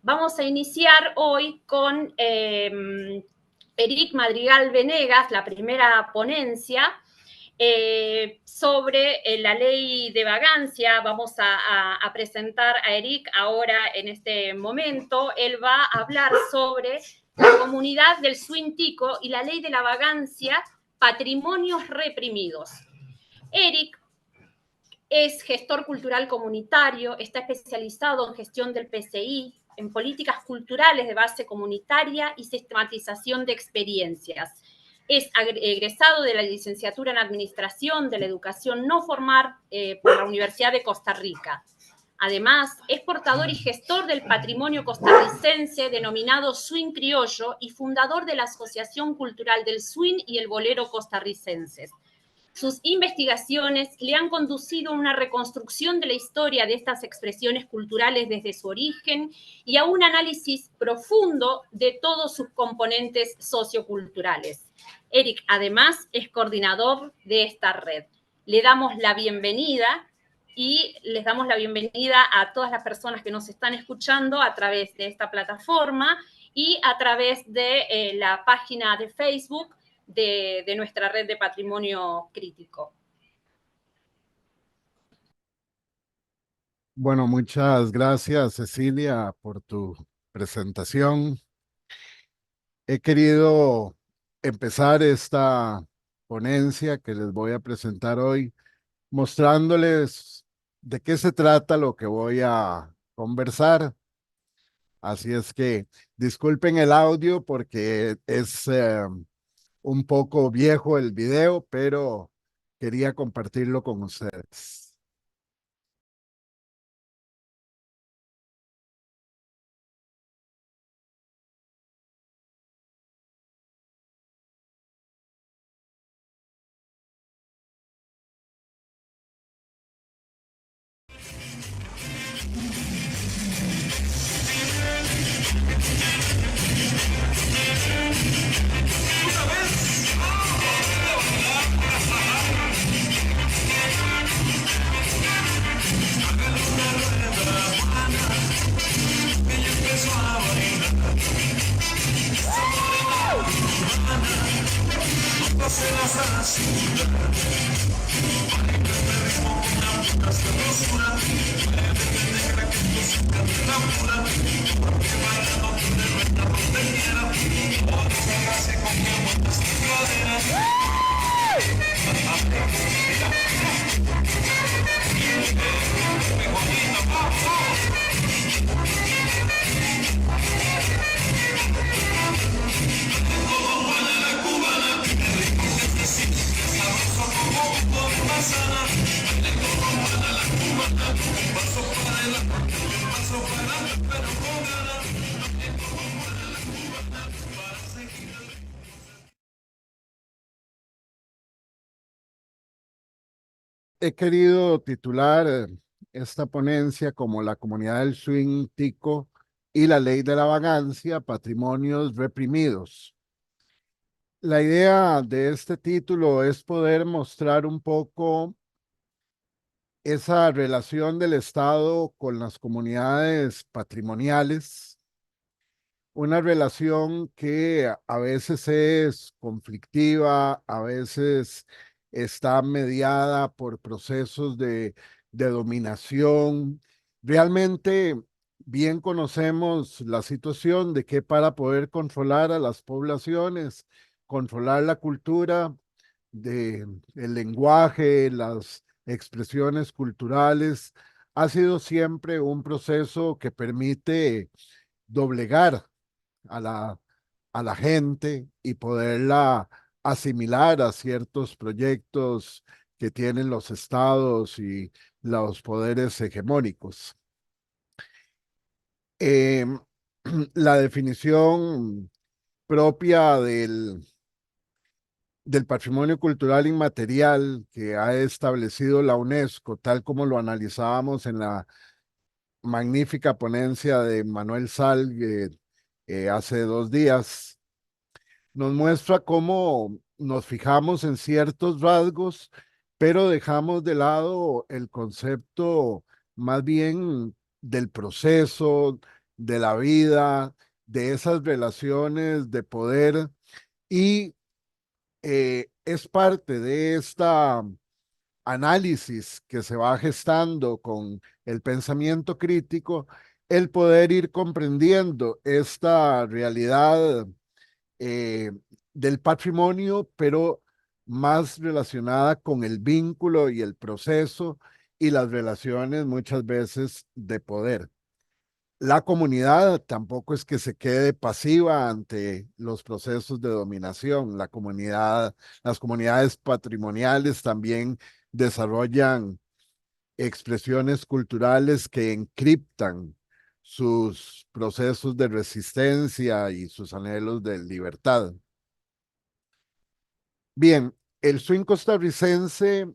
Vamos a iniciar hoy con Eric Madrigal Venegas, la primera ponencia sobre la ley de vagancia. Vamos a presentar a Eric ahora en este momento. Él va a hablar sobre la comunidad del swing tico y la ley de la vagancia, patrimonios reprimidos. Eric es gestor cultural comunitario, está especializado en gestión del PCI, en políticas culturales de base comunitaria y sistematización de experiencias. Es egresado de la licenciatura en Administración de la Educación No Formal por la Universidad de Costa Rica. Además, es portador y gestor del patrimonio costarricense denominado Swing Criollo y fundador de la Asociación Cultural del Swing y el Bolero Costarricenses. Sus investigaciones le han conducido a una reconstrucción de la historia de estas expresiones culturales desde su origen y a un análisis profundo de todos sus componentes socioculturales. Eric, además, es coordinador de esta red. Le damos la bienvenida y les damos la bienvenida a todas las personas que nos están escuchando a través de esta plataforma y a través de la página de Facebook de nuestra red de patrimonio crítico. Bueno, muchas gracias, Cecilia, por tu presentación. He querido empezar esta ponencia que les voy a presentar hoy, mostrándoles de qué se trata lo que voy a conversar. Así es que disculpen el audio porque es un poco viejo el video, pero quería compartirlo con ustedes. He querido titular esta ponencia como la comunidad del swing tico y la ley de la vagancia, patrimonios reprimidos. La idea de este título es poder mostrar un poco esa relación del Estado con las comunidades patrimoniales, una relación que a veces es conflictiva, a veces está mediada por procesos de dominación. Realmente bien conocemos la situación de que para poder controlar a las poblaciones, controlar la cultura, el lenguaje, las expresiones culturales, ha sido siempre un proceso que permite doblegar a la gente y poderla asimilar a ciertos proyectos que tienen los estados y los poderes hegemónicos. Eh, la definición propia del patrimonio cultural inmaterial que ha establecido la UNESCO, tal como lo analizábamos en la magnífica ponencia de Manuel Sal hace 2 días, nos muestra cómo nos fijamos en ciertos rasgos, pero dejamos de lado el concepto más bien del proceso, de la vida, de esas relaciones de poder y es parte de esta análisis que se va gestando con el pensamiento crítico, el poder ir comprendiendo esta realidad eh, del patrimonio, pero más relacionada con el vínculo y el proceso y las relaciones muchas veces de poder. La comunidad tampoco es que se quede pasiva ante los procesos de dominación. Las comunidades patrimoniales también desarrollan expresiones culturales que encriptan sus procesos de resistencia y sus anhelos de libertad. Bien, el swing costarricense,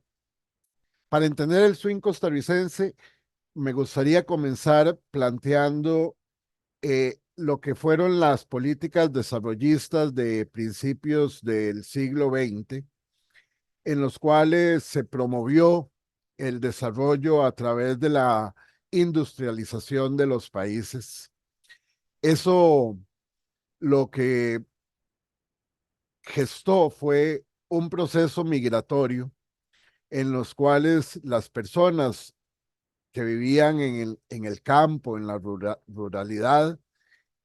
para entender el swing costarricense, me gustaría comenzar planteando lo que fueron las políticas desarrollistas de principios del siglo XX, en los cuales se promovió el desarrollo a través de la industrialización de los países. Eso lo que gestó fue un proceso migratorio en los cuales las personas que vivían en el campo, en la ruralidad,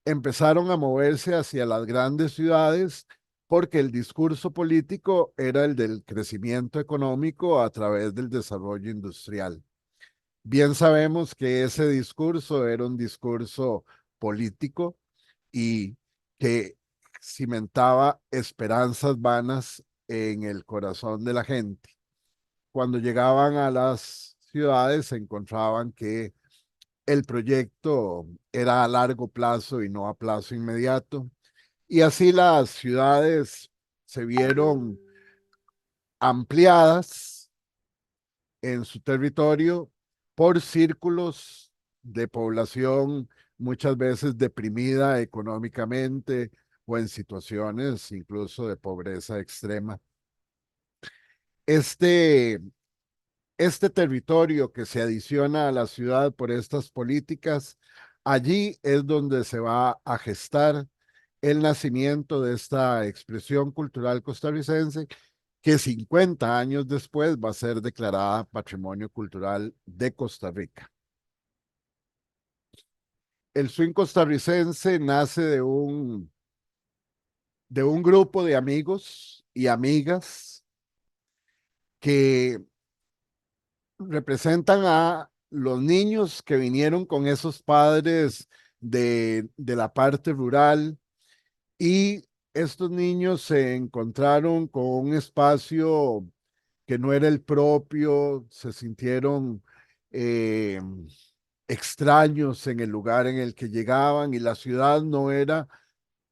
empezaron a moverse hacia las grandes ciudades porque el discurso político era el del crecimiento económico a través del desarrollo industrial. Bien sabemos que ese discurso era un discurso político y que cimentaba esperanzas vanas en el corazón de la gente. Cuando llegaban a las ciudades se encontraban que el proyecto era a largo plazo y no a plazo inmediato. Y así las ciudades se vieron ampliadas en su territorio por círculos de población muchas veces deprimida económicamente o en situaciones incluso de pobreza extrema. Este, este territorio que se adiciona a la ciudad por estas políticas, allí es donde se va a gestar el nacimiento de esta expresión cultural costarricense que 50 años después va a ser declarada Patrimonio Cultural de Costa Rica. El swing costarricense nace de un grupo de amigos y amigas que representan a los niños que vinieron con esos padres de la parte rural y estos niños se encontraron con un espacio que no era el propio, se sintieron eh, extraños en el lugar en el que llegaban y la ciudad no era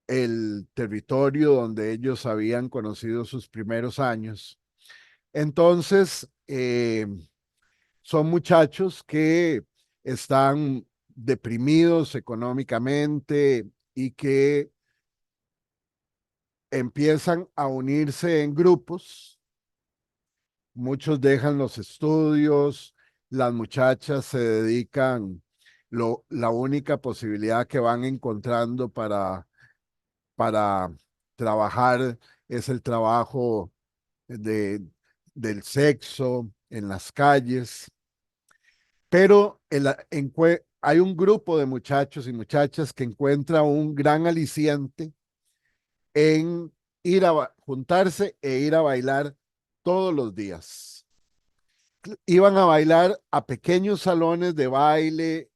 el territorio donde ellos habían conocido sus primeros años. Entonces, son muchachos que están deprimidos económicamente y que empiezan a unirse en grupos. Muchos dejan los estudios, las muchachas se dedican, la única posibilidad que van encontrando para trabajar es el trabajo de, del sexo en las calles. Pero hay un grupo de muchachos y muchachas que encuentra un gran aliciente en ir a juntarse e ir a bailar todos los días. Iban a bailar a pequeños salones de baile,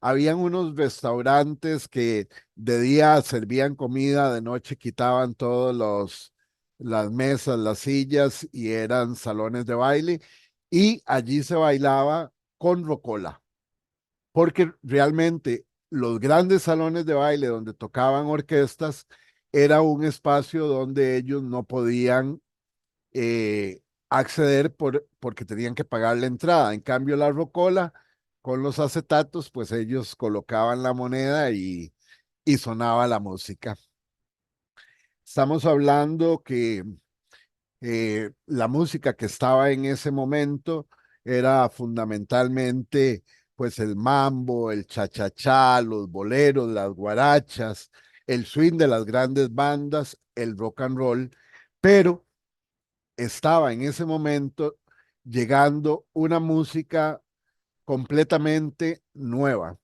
habían unos restaurantes que de día servían comida, de noche quitaban las mesas, las sillas y eran salones de baile y allí se bailaba con rocola porque realmente los grandes salones de baile donde tocaban orquestas era un espacio donde ellos no podían acceder porque tenían que pagar la entrada. En cambio, la rocola con los acetatos, pues ellos colocaban la moneda y sonaba la música. Estamos hablando que la música que estaba en ese momento era fundamentalmente pues el mambo, el cha-cha-cha, los boleros, las guarachas, el swing de las grandes bandas, el rock and roll, pero estaba en ese momento llegando una música completamente nueva.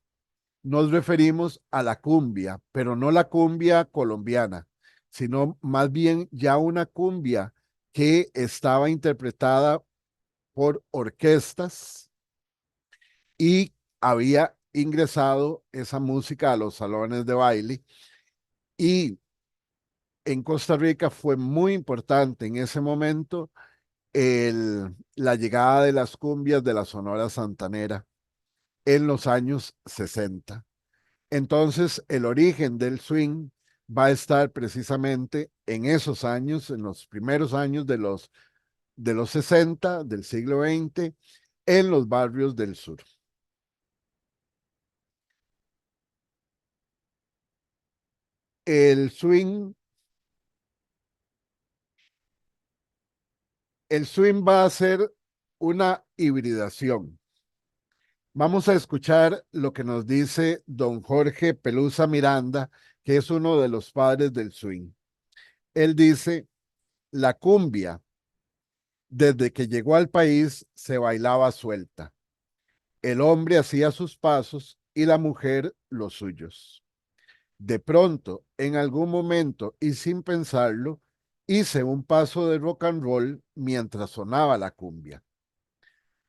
Nos referimos a la cumbia, pero no la cumbia colombiana, sino más bien ya una cumbia que estaba interpretada por orquestas y había ingresado esa música a los salones de baile. Y en Costa Rica fue muy importante en ese momento la llegada de las cumbias de la Sonora Santanera en los años 60. Entonces, el origen del swing va a estar precisamente en esos años, en los primeros años de los 60 del siglo XX, en los barrios del sur. El swing, el swing va a ser una hibridación. Vamos a escuchar lo que nos dice don Jorge Pelusa Miranda, que es uno de los padres del swing. Él dice, la cumbia, desde que llegó al país, se bailaba suelta. El hombre hacía sus pasos y la mujer los suyos. De pronto, en algún momento y sin pensarlo, hice un paso de rock and roll mientras sonaba la cumbia.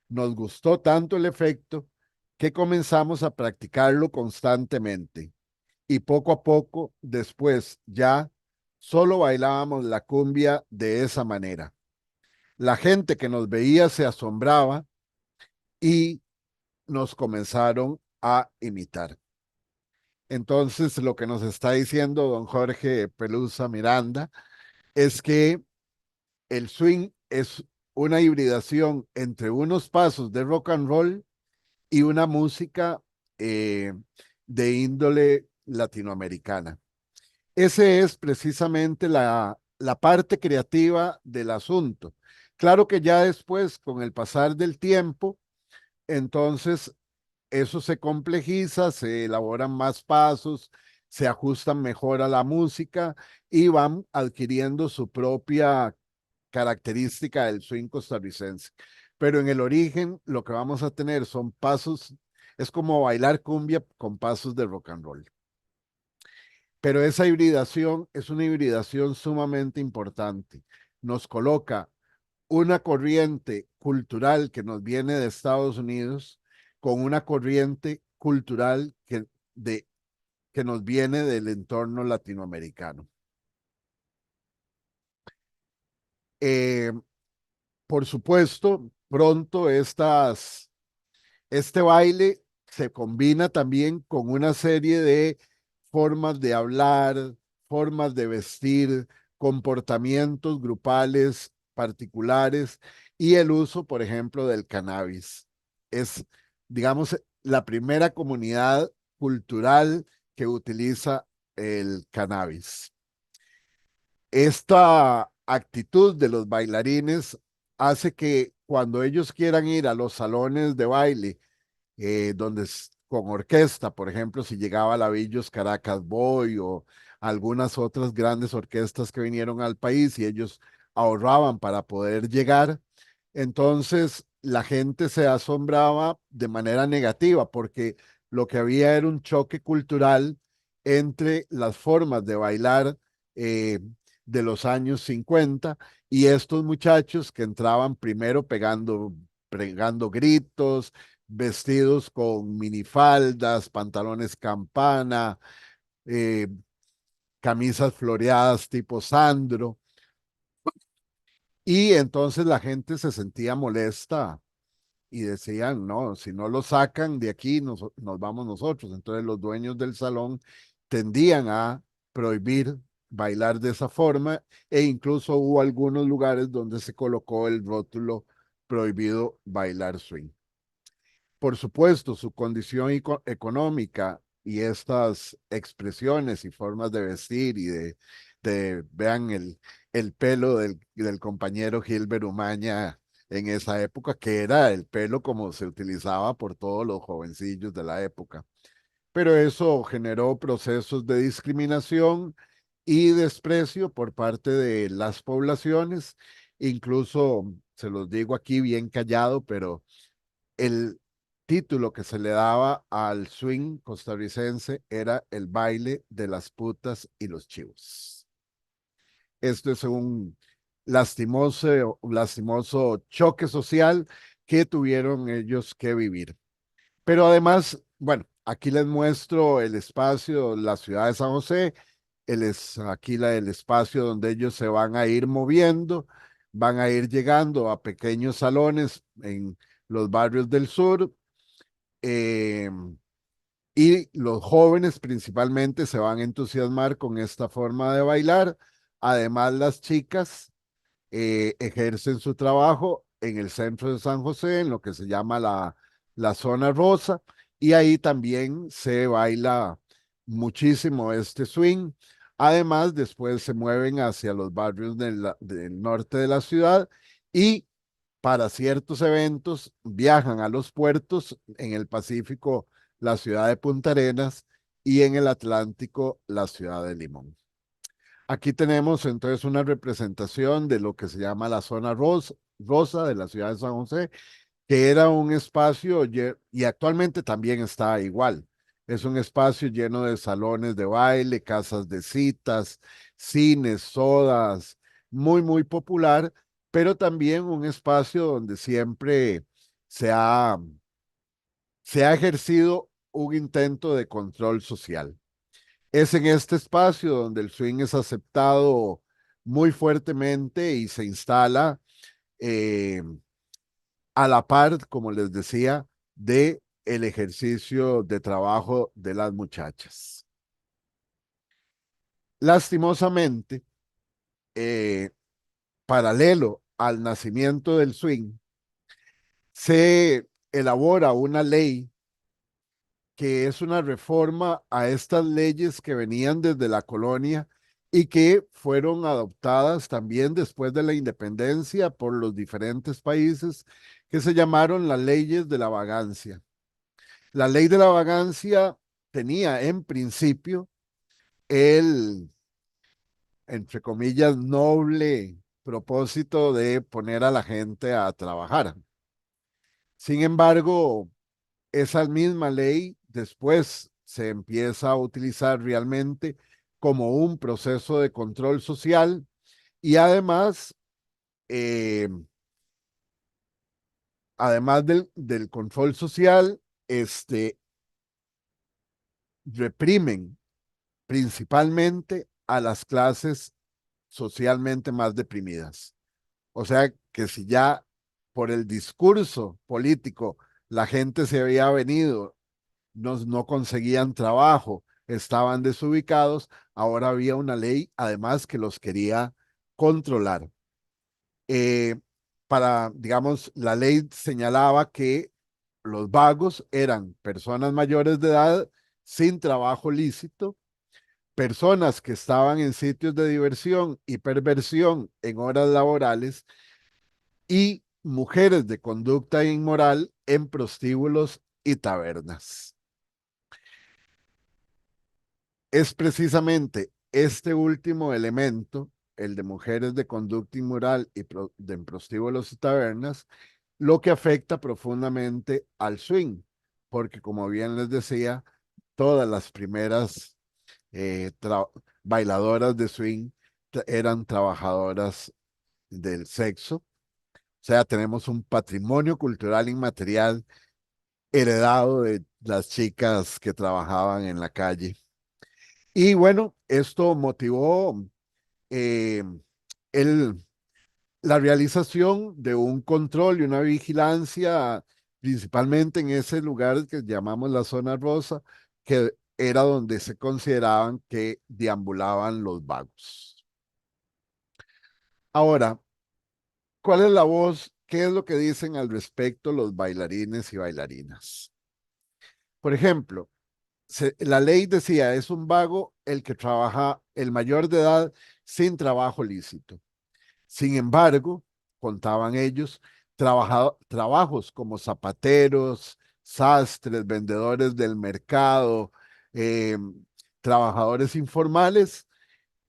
Nos gustó tanto el efecto que comenzamos a practicarlo constantemente y poco a poco después ya solo bailábamos la cumbia de esa manera. La gente que nos veía se asombraba y nos comenzaron a imitar. Entonces, lo que nos está diciendo don Jorge Pelusa Miranda es que el swing es una hibridación entre unos pasos de rock and roll y una música eh, de índole latinoamericana. Ese es precisamente la parte creativa del asunto. Claro que ya después, con el pasar del tiempo, entonces eso se complejiza, se elaboran más pasos, se ajustan mejor a la música y van adquiriendo su propia característica del swing costarricense. Pero en el origen lo que vamos a tener son pasos, es como bailar cumbia con pasos de rock and roll. Pero esa hibridación es una hibridación sumamente importante. Nos coloca una corriente cultural que nos viene de Estados Unidos con una corriente cultural que nos viene del entorno latinoamericano. Eh, por supuesto, pronto este baile se combina también con una serie de formas de hablar, formas de vestir, comportamientos grupales particulares y el uso, por ejemplo, del cannabis. Es, digamos, la primera comunidad cultural que utiliza el cannabis. Esta actitud de los bailarines hace que cuando ellos quieran ir a los salones de baile, con orquesta, por ejemplo, si llegaba la Villos Caracas Boy o algunas otras grandes orquestas que vinieron al país y ellos ahorraban para poder llegar, entonces la gente se asombraba de manera negativa porque lo que había era un choque cultural entre las formas de bailar eh, de los años 50 y estos muchachos que entraban primero pegando gritos, vestidos con minifaldas, pantalones campana, eh, camisas floreadas tipo Sandro, y entonces la gente se sentía molesta y decían, no, si no lo sacan de aquí, nos vamos nosotros. Entonces los dueños del salón tendían a prohibir bailar de esa forma e incluso hubo algunos lugares donde se colocó el rótulo prohibido bailar swing. Por supuesto, su condición económica y estas expresiones y formas de vestir y vean el pelo del compañero Gilbert Umaña en esa época, que era el pelo como se utilizaba por todos los jovencillos de la época. Pero eso generó procesos de discriminación y desprecio por parte de las poblaciones. Incluso, se los digo aquí bien callado, pero el título que se le daba al swing costarricense era el baile de las putas y los chivos. Esto es un lastimoso choque social que tuvieron ellos que vivir. Pero además, bueno, aquí les muestro el espacio, la ciudad de San José, el espacio donde ellos se van a ir moviendo, van a ir llegando a pequeños salones en los barrios del sur, eh, y los jóvenes principalmente se van a entusiasmar con esta forma de bailar. Además, las chicas ejercen su trabajo en el centro de San José, en lo que se llama la zona rosa, y ahí también se baila muchísimo este swing. Además, después se mueven hacia los barrios del norte de la ciudad y para ciertos eventos viajan a los puertos en el Pacífico, la ciudad de Punta Arenas, y en el Atlántico, la ciudad de Limón. Aquí tenemos entonces una representación de lo que se llama la zona rosa de la ciudad de San José, que era un espacio, y actualmente también está igual. Es un espacio lleno de salones de baile, casas de citas, cines, sodas, muy popular, pero también un espacio donde siempre se ha, se ha ejercido un intento de control social. Es en este espacio donde el swing es aceptado muy fuertemente y se instala eh, a la par, como les decía, de el ejercicio de trabajo de las muchachas. Lastimosamente, eh, paralelo al nacimiento del swing, se elabora una ley que es una reforma a estas leyes que venían desde la colonia y que fueron adoptadas también después de la independencia por los diferentes países, que se llamaron las leyes de la vagancia. La ley de la vagancia tenía en principio el, entre comillas, noble propósito de poner a la gente a trabajar. Sin embargo, esa misma ley después se empieza a utilizar realmente como un proceso de control social y eh, además del control social, este, reprimen principalmente a las clases socialmente más deprimidas. O sea que si ya por el discurso político la gente se había venido, no conseguían trabajo, estaban desubicados, ahora había una ley además que los quería controlar. Eh, digamos, la ley señalaba que los vagos eran personas mayores de edad sin trabajo lícito, personas que estaban en sitios de diversión y perversión en horas laborales y mujeres de conducta inmoral en prostíbulos y tabernas. Es precisamente este último elemento, el de mujeres de conducta inmoral y de prostíbulos y tabernas, lo que afecta profundamente al swing, porque como bien les decía, todas las primeras bailadoras de swing eran trabajadoras del sexo. O sea, tenemos un patrimonio cultural inmaterial heredado de las chicas que trabajaban en la calle. Y bueno, esto motivó eh, el, la realización de un control y una vigilancia, principalmente en ese lugar que llamamos la zona rosa, que era donde se consideraban que deambulaban los vagos. Ahora, ¿cuál es la voz? ¿Qué es lo que dicen al respecto los bailarines y bailarinas? Por ejemplo, la ley decía, es un vago el que trabaja, el mayor de edad, sin trabajo lícito. Sin embargo, contaban ellos, trabajos como zapateros, sastres, vendedores del mercado, eh, trabajadores informales,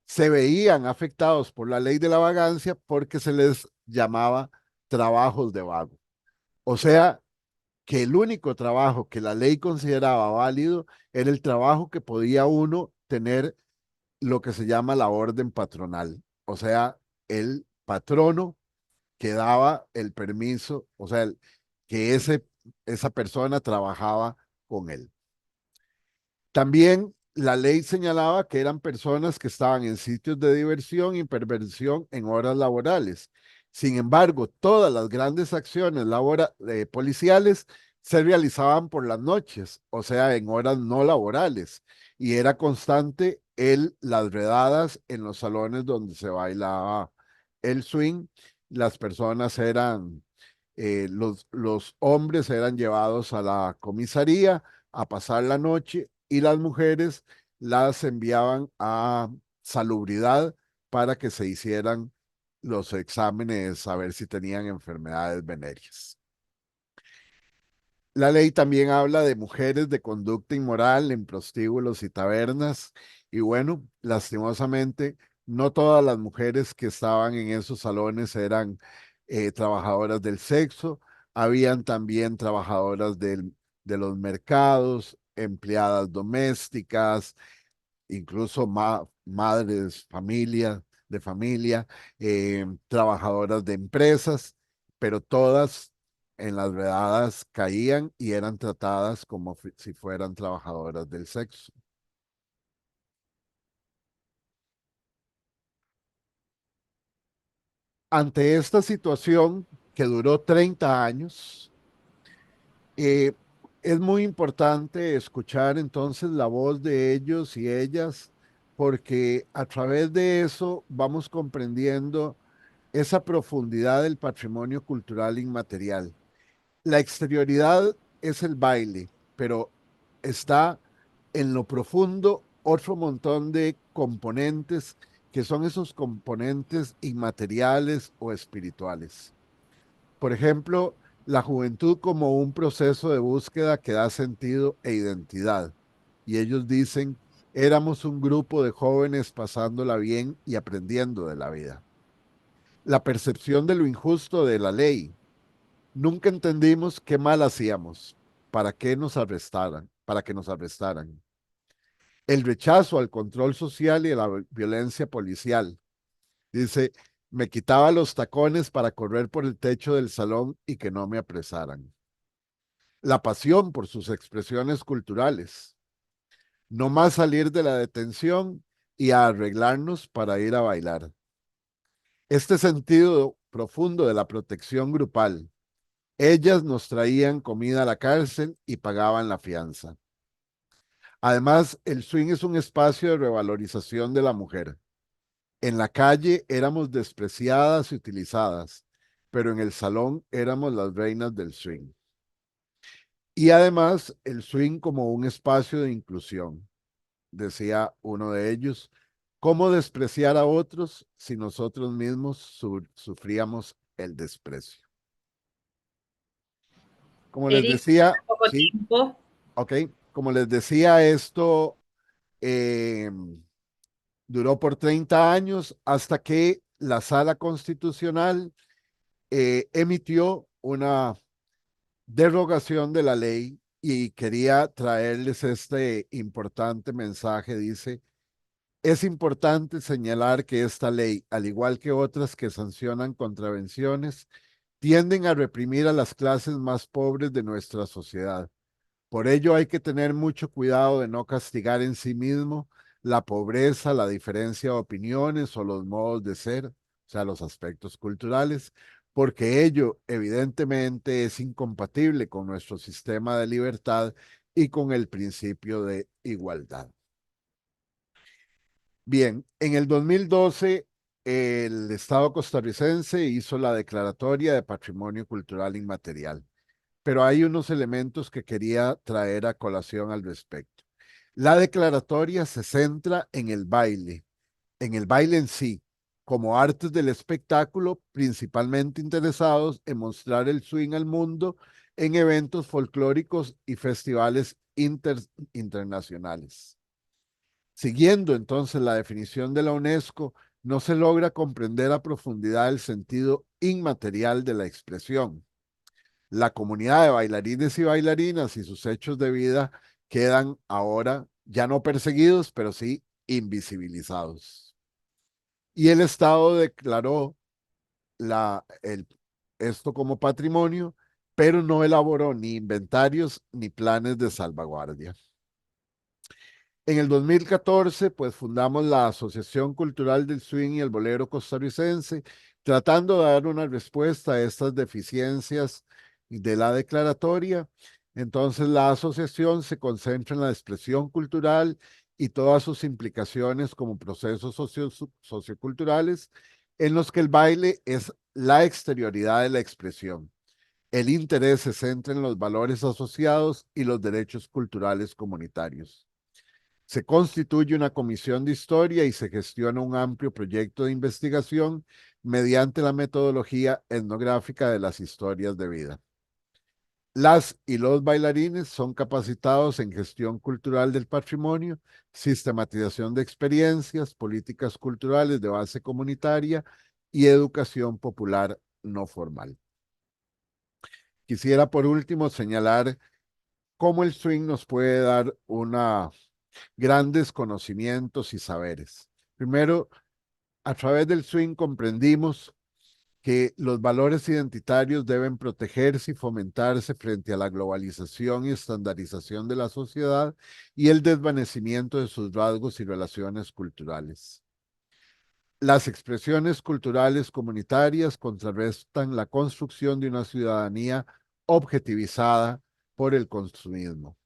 se veían afectados por la ley de la vagancia porque se les llamaba trabajos de vago. O sea, que el único trabajo que la ley consideraba válido era el trabajo que podía uno tener lo que se llama la orden patronal. O sea, el patrono que daba el permiso, o sea, que esa persona trabajaba con él. También la ley señalaba que eran personas que estaban en sitios de diversión y perversión en horas laborales. Sin embargo, todas las grandes acciones policiales se realizaban por las noches, o sea, en horas no laborales, y era constante las redadas en los salones donde se bailaba el swing. Las personas los hombres eran llevados a la comisaría a pasar la noche y las mujeres las enviaban a salubridad para que se hicieran los exámenes a ver si tenían enfermedades venéreas. La ley también habla de mujeres de conducta inmoral en prostíbulos y tabernas. Y bueno, lastimosamente, no todas las mujeres que estaban en esos salones eran trabajadoras del sexo. Habían también trabajadoras de los mercados, empleadas domésticas, incluso madres, de familia, trabajadoras de empresas, pero todas en las redadas caían y eran tratadas como si fueran trabajadoras del sexo. Ante esta situación que duró 30 años, eh, es muy importante escuchar entonces la voz de ellos y ellas, porque a través de eso vamos comprendiendo esa profundidad del patrimonio cultural inmaterial. La exterioridad es el baile, pero está en lo profundo otro montón de componentes que son esos componentes inmateriales o espirituales. Por ejemplo, la juventud como un proceso de búsqueda que da sentido e identidad. Y ellos dicen, éramos un grupo de jóvenes pasándola bien y aprendiendo de la vida. La percepción de lo injusto de la ley. Nunca entendimos qué mal hacíamos, para que nos arrestaran. El rechazo al control social y a la violencia policial. Dice, me quitaba los tacones para correr por el techo del salón y que no me apresaran. La pasión por sus expresiones culturales. No más salir de la detención y a arreglarnos para ir a bailar. Este sentido profundo de la protección grupal. Ellas nos traían comida a la cárcel y pagaban la fianza. Además, el swing es un espacio de revalorización de la mujer. En la calle éramos despreciadas y utilizadas, pero en el salón éramos las reinas del swing. Y además, el swing como un espacio de inclusión, decía uno de ellos. ¿Cómo despreciar a otros si nosotros mismos sufríamos el desprecio? Como les Eric, decía, poco sí, tiempo. ok, como les decía, esto eh, duró por 30 años hasta que la Sala Constitucional emitió una derogación de la ley y quería traerles este importante mensaje. Dice, es importante señalar que esta ley, al igual que otras que sancionan contravenciones, tienden a reprimir a las clases más pobres de nuestra sociedad. Por ello hay que tener mucho cuidado de no castigar en sí mismo la pobreza, la diferencia de opiniones o los modos de ser, o sea, los aspectos culturales, porque ello evidentemente es incompatible con nuestro sistema de libertad y con el principio de igualdad. Bien, en el 2012 el Estado costarricense hizo la Declaratoria de Patrimonio Cultural Inmaterial, pero hay unos elementos que quería traer a colación al respecto. La declaratoria se centra en el baile en sí, como artes del espectáculo, principalmente interesados en mostrar el swing al mundo en eventos folclóricos y festivales internacionales. Siguiendo entonces la definición de la UNESCO, no se logra comprender a profundidad el sentido inmaterial de la expresión. La comunidad de bailarines y bailarinas y sus hechos de vida quedan ahora ya no perseguidos, pero sí invisibilizados. Y el Estado declaró esto como patrimonio, pero no elaboró ni inventarios ni planes de salvaguardia. En el 2014, pues fundamos la Asociación Cultural del Swing y el Bolero Costarricense, tratando de dar una respuesta a estas deficiencias de la declaratoria. Entonces, la asociación se concentra en la expresión cultural y todas sus implicaciones como procesos socioculturales en los que el baile es la exterioridad de la expresión. El interés se centra en los valores asociados y los derechos culturales comunitarios. Se constituye una comisión de historia y se gestiona un amplio proyecto de investigación mediante la metodología etnográfica de las historias de vida. Las y los bailarines son capacitados en gestión cultural del patrimonio, sistematización de experiencias, políticas culturales de base comunitaria y educación popular no formal. Quisiera por último señalar cómo el swing nos puede dar grandes conocimientos y saberes. Primero, a través del swing comprendimos que los valores identitarios deben protegerse y fomentarse frente a la globalización y estandarización de la sociedad y el desvanecimiento de sus rasgos y relaciones culturales. Las expresiones culturales comunitarias contrarrestan la construcción de una ciudadanía objetivizada por el consumismo.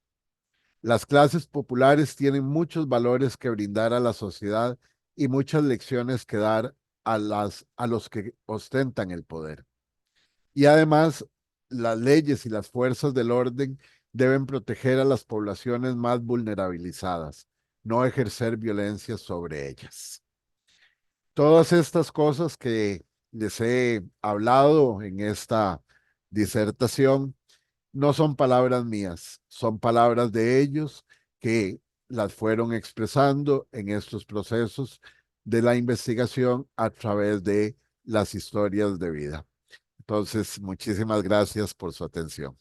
Las clases populares tienen muchos valores que brindar a la sociedad y muchas lecciones que dar a los que ostentan el poder. Y además, las leyes y las fuerzas del orden deben proteger a las poblaciones más vulnerabilizadas, no ejercer violencia sobre ellas. Todas estas cosas que les he hablado en esta disertación no son palabras mías, son palabras de ellos que las fueron expresando en estos procesos de la investigación a través de las historias de vida. Entonces, muchísimas gracias por su atención.